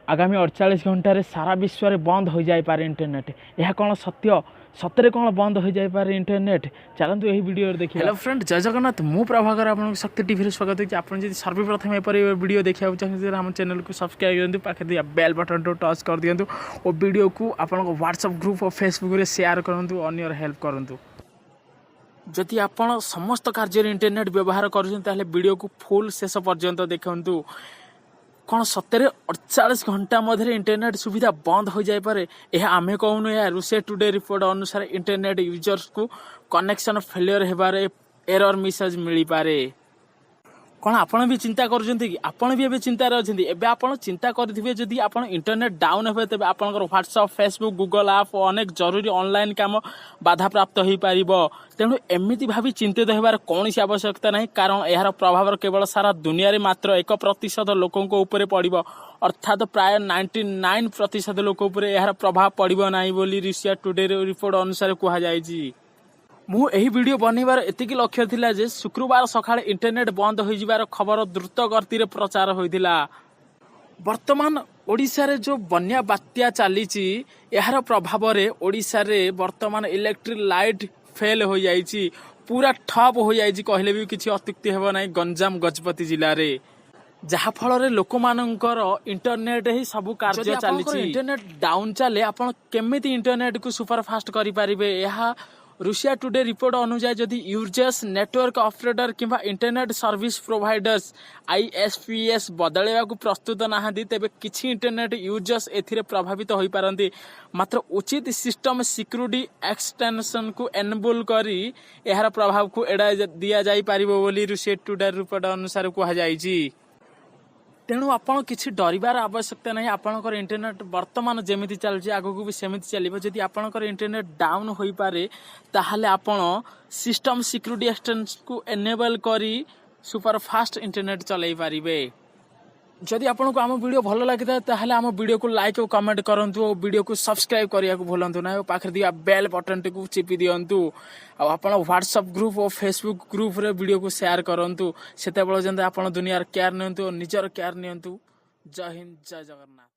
आगामी 48 घंटे सारा विश्व में बंद हो जाए इंटरनेट। यह कौन सत्य सतरे कौन बंद हो जाए इंटरनेट? चलतु यही वीडियो देखिए। हेलो फ्रेंड, जय जगन्नाथ। मु प्रभाकर आपको शक्ति टीवी स्वागत है। आप सर्वप्रथम एपर वीडियो देखा चाहिए आम चैनल को सब्सक्राइब करूँ, पाखे दिया बेल बटन तो टच कर दिंतु और वीडियो को आप व्हाट्सएप ग्रुप और फेसबुक में शेयर करूँ, अन्यर हेल्प करूँ। जदि आप समस्त कार्य इंटरनेट व्यवहार कर वीडियो को फुल शेष पर्यंत देखु। कौन सतरे 48 घंटा मध्य इंटरनेट सुविधा बंद हो जाए यह आमे कहूनु। यह रूसिया टुडे रिपोर्ट अनुसार इंटरनेट यूजर्स को कनेक्शन फेलियर होबार एरर मेसेज मिल पारे। कौन आपण भी चिंता करुँचे कि आपण भी चिंतार अच्छा एवं आप चिंता करेंगे जदि आप इंटरनेट डाउन हे तेज आप व्हाट्सएप फेसबुक गूगल आप अनेक जरूरी ऑनलाइन काम बाधा प्राप्त हो पार। तेणु एमती भावी चिंतित होबार कौन आवश्यकता नहीं, कारण यार प्रभाव केवल सारा दुनिया रे मात्र 1% लोकों ऊपर पड़ो, अर्थात प्राय 99% लोक यार प्रभाव पड़ो ना बोली रूसिया टुडे रिपोर्ट अनुसार कहुई। मु एही वीडियो बनइबार एतिकी लक्ष्य थिला जे शुक्रवार सकाळे इंटरनेट बंद हो जिबार खबर द्रुत गति रे प्रचार होइथिला। वर्तमान ओडिशा रे जो बन्या बात्या चलीची यार प्रभाव रे ओडिशा रे वर्तमान इलेक्ट्रिक लाइट फेल हो जाइची, पूरा ठप हो जाइची कहले भी किछि अत्युक्ति हेबो नाही गंजाम गजपति जिल्ला रे। जहा फल रे लोक मानकर इंटरनेट ही सब कार्य चलीची। इंटरनेट डाउन चले आपण केमिति इंटरनेट को सुपरफास्ट करि पारिबे? यहा रूसिया टुडे रिपोर्ट अनुसार जदि यूजर्स नेटवर्क ऑपरेटर किंवा इंटरनेट सर्विस प्रोवाइडर्स ISPs बदलवा को प्रस्तुत नहांती तेबे किछि इंटरनेट यूजर्स एथिरे प्रभावित होई पारंती। मात्र उचित सिस्टम सिक्योरिटी एक्सटेंशन को एनेबल करी एहार प्रभाव को एड़ा दिया जाई पारिबो बोली रूसिया टुडे रिपोर्ट अनुसार कहा जायछि। तेणु आपण किसी डरबार आवश्यकता नहीं। आपणकर इंटरनेट वर्तमान जमी चलती आगक भी सेमती चलो। जदि आपणकर इंटरनेट डाउन हो पारे ताहले आपण सिस्टम सिक्योरिटी एक्सटेंशन को एनेबल करी सुपरफास्ट इंटरनेट चलाई पारिबे। जदि आपको आम वीडियो भल लगी ताहले आम वीडियो को लाइक और कमेंट करंतु और वीडियो को सब्सक्राइब करिया को भूलंतु ना। पाखे दिया बेल बटन टी चिपी दिंतु। आप व्हाट्सएप ग्रुप और फेसबुक ग्रुप रे वीडियो को शेयर करंतु। सेते बेले जंते आप दुनियार केयर नियंतु और निजर केयर नियंतु। जय हिंद, जय जगन्नाथ।